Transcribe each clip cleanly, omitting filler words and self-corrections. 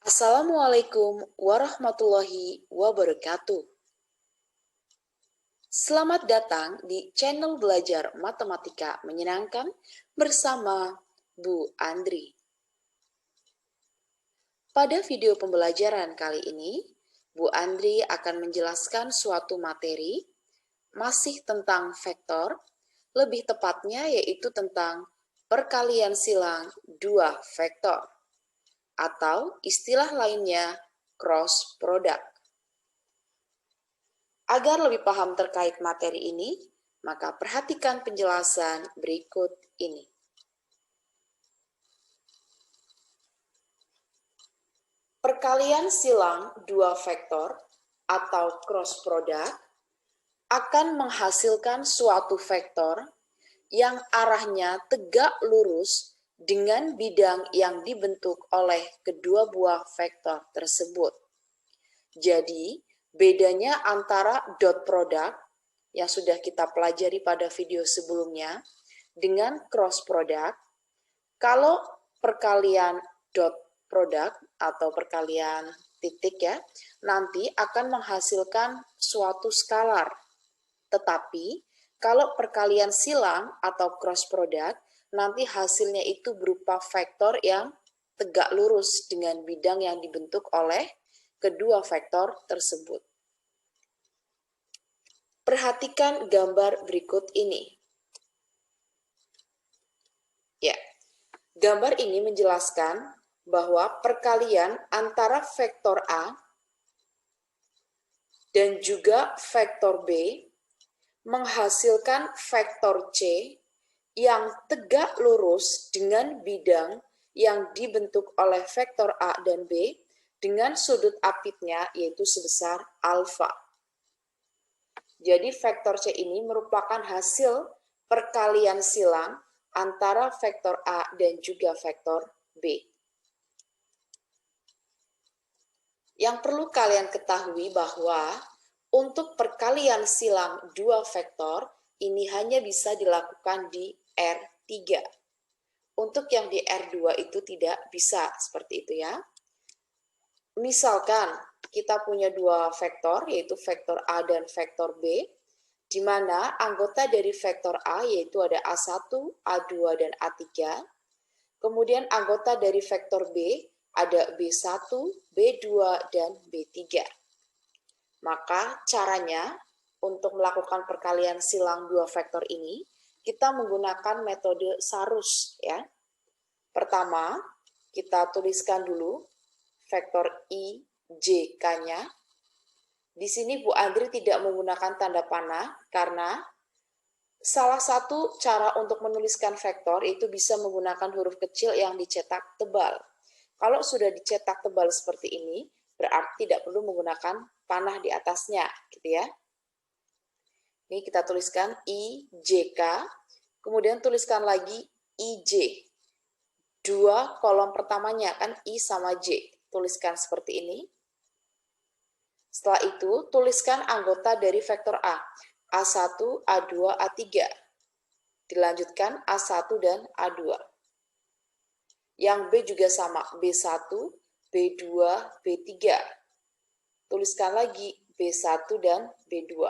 Assalamualaikum warahmatullahi wabarakatuh. Selamat datang di channel Belajar Matematika Menyenangkan bersama Bu Andri. Pada video pembelajaran kali ini, Bu Andri akan menjelaskan suatu materi masih tentang vektor, lebih tepatnya yaitu tentang perkalian silang dua vektor, atau istilah lainnya cross product. Agar lebih paham terkait materi ini, maka perhatikan penjelasan berikut ini. Perkalian silang dua vektor atau cross product akan menghasilkan suatu vektor yang arahnya tegak lurus dengan bidang yang dibentuk oleh kedua buah vektor tersebut. Jadi, bedanya antara dot product yang sudah kita pelajari pada video sebelumnya dengan cross product, kalau perkalian dot product atau perkalian titik ya, nanti akan menghasilkan suatu skalar. Tetapi kalau perkalian silang atau cross product, nanti hasilnya itu berupa vektor yang tegak lurus dengan bidang yang dibentuk oleh kedua vektor tersebut. Perhatikan gambar berikut ini. Ya, gambar ini menjelaskan bahwa perkalian antara vektor A dan juga vektor B menghasilkan vektor C yang tegak lurus dengan bidang yang dibentuk oleh vektor A dan B dengan sudut apitnya yaitu sebesar alfa. Jadi vektor C ini merupakan hasil perkalian silang antara vektor A dan juga vektor B. Yang perlu kalian ketahui bahwa untuk perkalian silang dua vektor ini hanya bisa dilakukan di R3. Untuk yang di R2 itu tidak bisa seperti itu ya. Misalkan kita punya dua vektor yaitu vektor A dan vektor B, di mana anggota dari vektor A yaitu ada A1, A2, dan A3. Kemudian anggota dari vektor B ada B1, B2, dan B3. Maka caranya untuk melakukan perkalian silang dua vektor ini, kita menggunakan metode Sarus ya. Pertama, kita tuliskan dulu vektor I, J, K-nya. Di sini Bu Andri tidak menggunakan tanda panah karena salah satu cara untuk menuliskan vektor itu bisa menggunakan huruf kecil yang dicetak tebal. Kalau sudah dicetak tebal seperti ini, berarti tidak perlu menggunakan panah di atasnya, gitu ya. Ini kita tuliskan I, J, K, kemudian tuliskan lagi I, J. Dua kolom pertamanya kan I sama J, tuliskan seperti ini. Setelah itu, tuliskan anggota dari vektor A, A1, A2, A3. Dilanjutkan A1 dan A2. Yang B juga sama, B1, B2, B3. Tuliskan lagi B1 dan B2.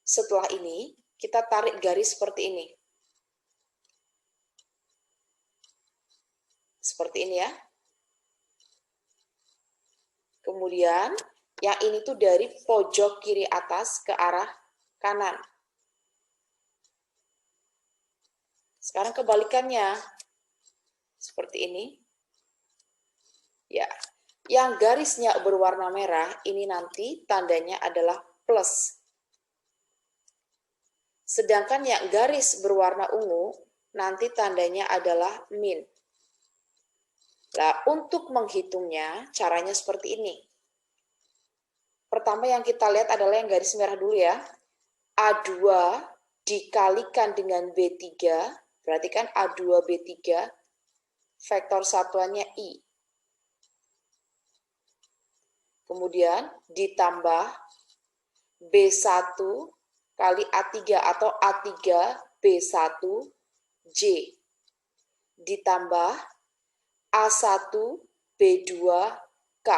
Setelah ini, kita tarik garis seperti ini. Seperti ini ya. Kemudian, yang ini tuh dari pojok kiri atas ke arah kanan. Sekarang kebalikannya. Seperti ini. Ya. Yang garisnya berwarna merah, ini nanti tandanya adalah plus. Sedangkan yang garis berwarna ungu, nanti tandanya adalah min. Nah, untuk menghitungnya, caranya seperti ini. Pertama yang kita lihat adalah yang garis merah dulu ya. A2 dikalikan dengan B3, berarti kan A2 B3, vektor satuannya I. Kemudian ditambah B1 kali A3 atau A3 B1 J. Ditambah A1 B B2K.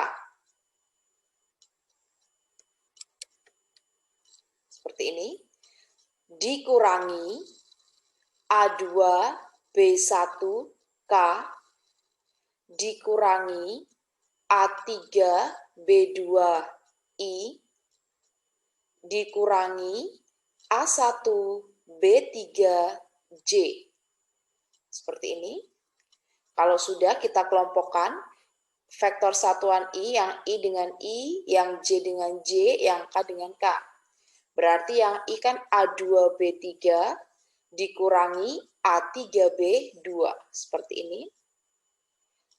Seperti ini. Dikurangi A2B1K dikurangi A3B2I dikurangi A1B3J. Seperti ini. Kalau sudah, kita kelompokkan vektor satuan I, yang I dengan I, yang J dengan J, yang K dengan K. Berarti yang I kan A2B3 dikurangi A3B2. Seperti ini.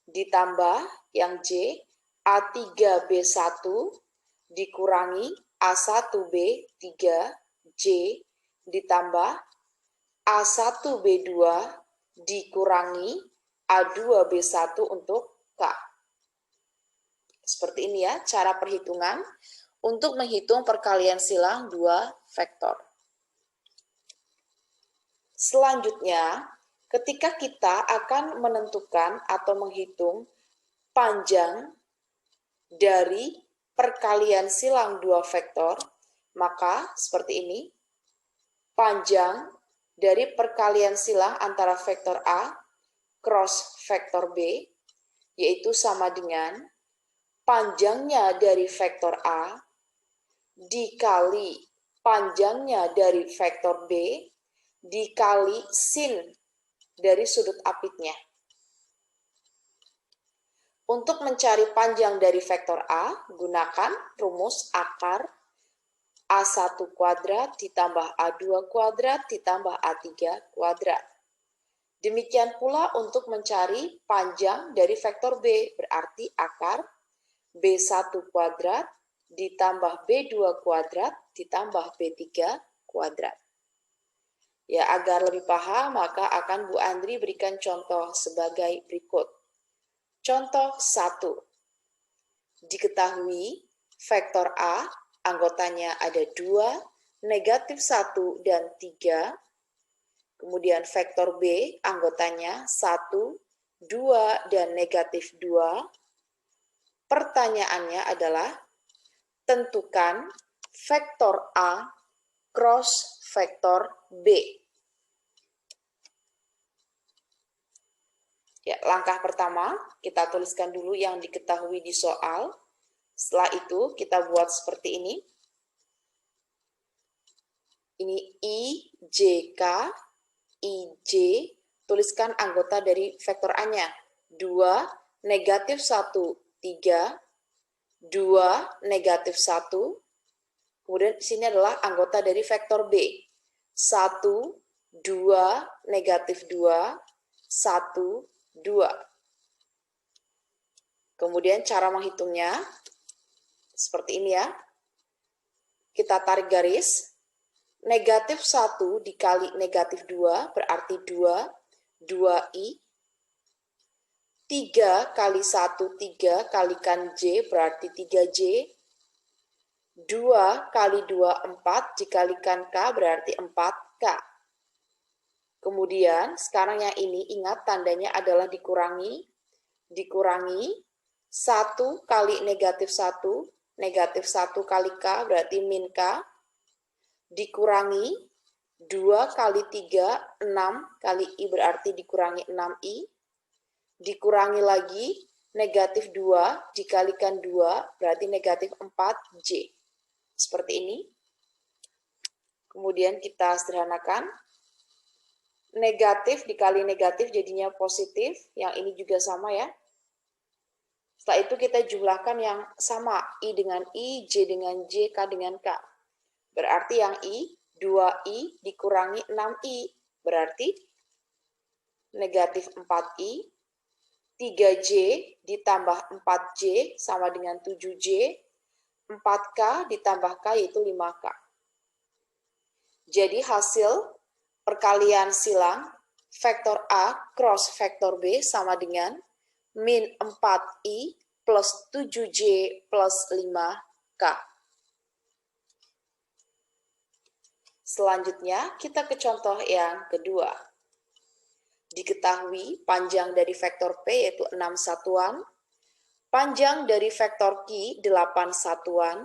Ditambah yang J, A3B1 dikurangi A1B3J ditambah A1B2 dikurangi A2B1 untuk K. Seperti ini ya cara perhitungan untuk menghitung perkalian silang dua vektor. Selanjutnya, ketika kita akan menentukan atau menghitung panjang dari perkalian silang dua vektor, maka seperti ini, panjang dari perkalian silang antara vektor A cross vektor B, yaitu sama dengan panjangnya dari vektor A dikali panjangnya dari vektor B dikali sin dari sudut apitnya. Untuk mencari panjang dari vektor A, gunakan rumus akar A1 kuadrat ditambah A2 kuadrat ditambah A3 kuadrat. Demikian pula untuk mencari panjang dari vektor B, berarti akar B1 kuadrat ditambah B2 kuadrat ditambah B3 kuadrat. Ya, agar lebih paham, maka akan Bu Andri berikan contoh sebagai berikut. Contoh 1. Diketahui vektor A, anggotanya ada 2, negatif 1, dan 3. Kemudian vektor B, anggotanya 1, 2, dan negatif 2. Pertanyaannya adalah, tentukan vektor A cross vektor B. Ya, langkah pertama, kita tuliskan dulu yang diketahui di soal. Setelah itu, kita buat seperti ini. Ini I, J, K, I, J. Tuliskan anggota dari vektor A-nya. 2, negatif 1, 3. 2, negatif 1. Kemudian di sini adalah anggota dari vektor B. 1, 2, negatif 2, 1, 2. Kemudian cara menghitungnya seperti ini ya. Kita tarik garis. Negatif 1 dikali negatif 2 berarti 2, 2i. 3 kali 1, 3 kalikan J berarti 3J. 2 kali 2, 4, dikalikan K berarti 4K. Kemudian, sekarang yang ini, ingat tandanya adalah dikurangi. Dikurangi 1 kali negatif 1, negatif 1 kali K berarti min K. Dikurangi 2 kali 3, 6 kali I berarti dikurangi 6I. Dikurangi lagi negatif 2 dikalikan 2 berarti negatif 4J. Seperti ini. Kemudian kita sederhanakan. Negatif dikali negatif jadinya positif. Yang ini juga sama ya. Setelah itu kita jumlahkan yang sama. I dengan I, J dengan J, K dengan K. Berarti yang I, 2I dikurangi 6I. Berarti negatif 4I. 3J ditambah 4J sama dengan 7J. 4K ditambah K yaitu 5K. Jadi hasil perkalian silang vektor A cross vektor B sama dengan min 4I plus 7J plus 5K. Selanjutnya kita ke contoh yang kedua. Diketahui panjang dari vektor P yaitu 6 satuan. Panjang dari vektor Q 8 satuan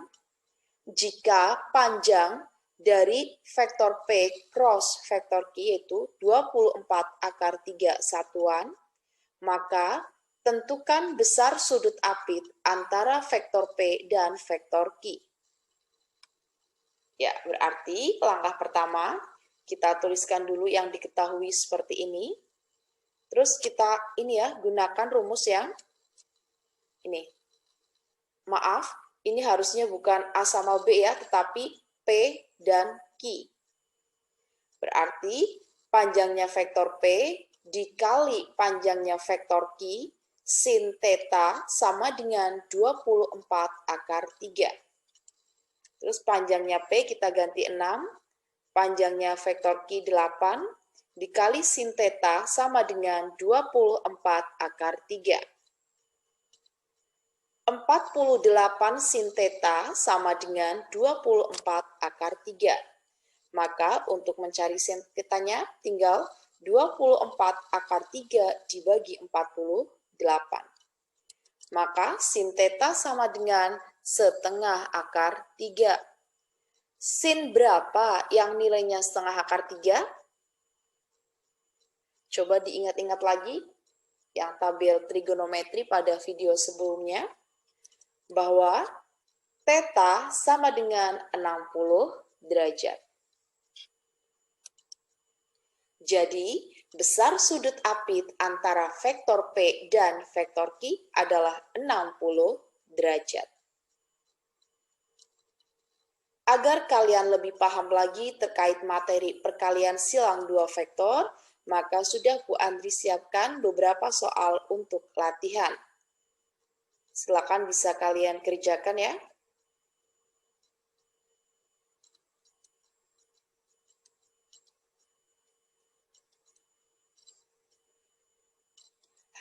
jika panjang dari vektor P cross vektor Q yaitu 24 akar 3 satuan, maka tentukan besar sudut apit antara vektor P dan vektor Q. Ya, berarti langkah pertama kita tuliskan dulu yang diketahui seperti ini. Terus kita ini ya, gunakan rumus yang ini. Maaf, ini harusnya bukan A sama B ya, tetapi P dan Q. Berarti panjangnya vektor P dikali panjangnya vektor Q sin theta sama dengan 24 akar 3. Terus panjangnya P kita ganti 6, panjangnya vektor Q 8, dikali sin theta sama dengan 24 akar 3. 48 sin theta sama dengan 24 akar 3. Maka untuk mencari sin theta-nya tinggal 24 akar 3 dibagi 48. Maka sin theta sama dengan setengah akar 3. Sin berapa yang nilainya setengah akar 3? Coba diingat-ingat lagi yang tabel trigonometri pada video sebelumnya, bahwa theta sama dengan 60 derajat. Jadi, besar sudut apit antara vektor P dan vektor Q adalah 60 derajat. Agar kalian lebih paham lagi terkait materi perkalian silang dua vektor, maka sudah Bu Andri siapkan beberapa soal untuk latihan. Silakan bisa kalian kerjakan ya.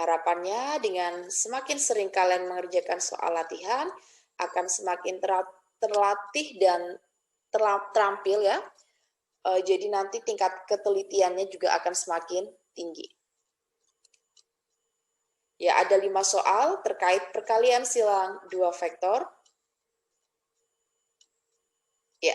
Harapannya dengan semakin sering kalian mengerjakan soal latihan, akan semakin terlatih dan terampil ya. Jadi nanti tingkat ketelitiannya juga akan semakin tinggi. Ya, ada 5 soal terkait perkalian silang dua vektor. Ya,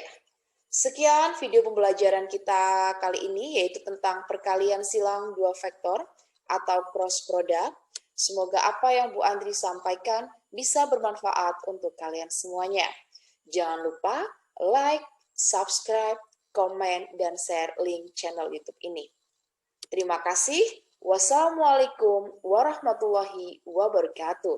sekian video pembelajaran kita kali ini, yaitu tentang perkalian silang dua vektor atau cross product. Semoga apa yang Bu Andri sampaikan bisa bermanfaat untuk kalian semuanya. Jangan lupa like, subscribe, komen, dan share link channel YouTube ini. Terima kasih. Wassalamualaikum warahmatullahi wabarakatuh.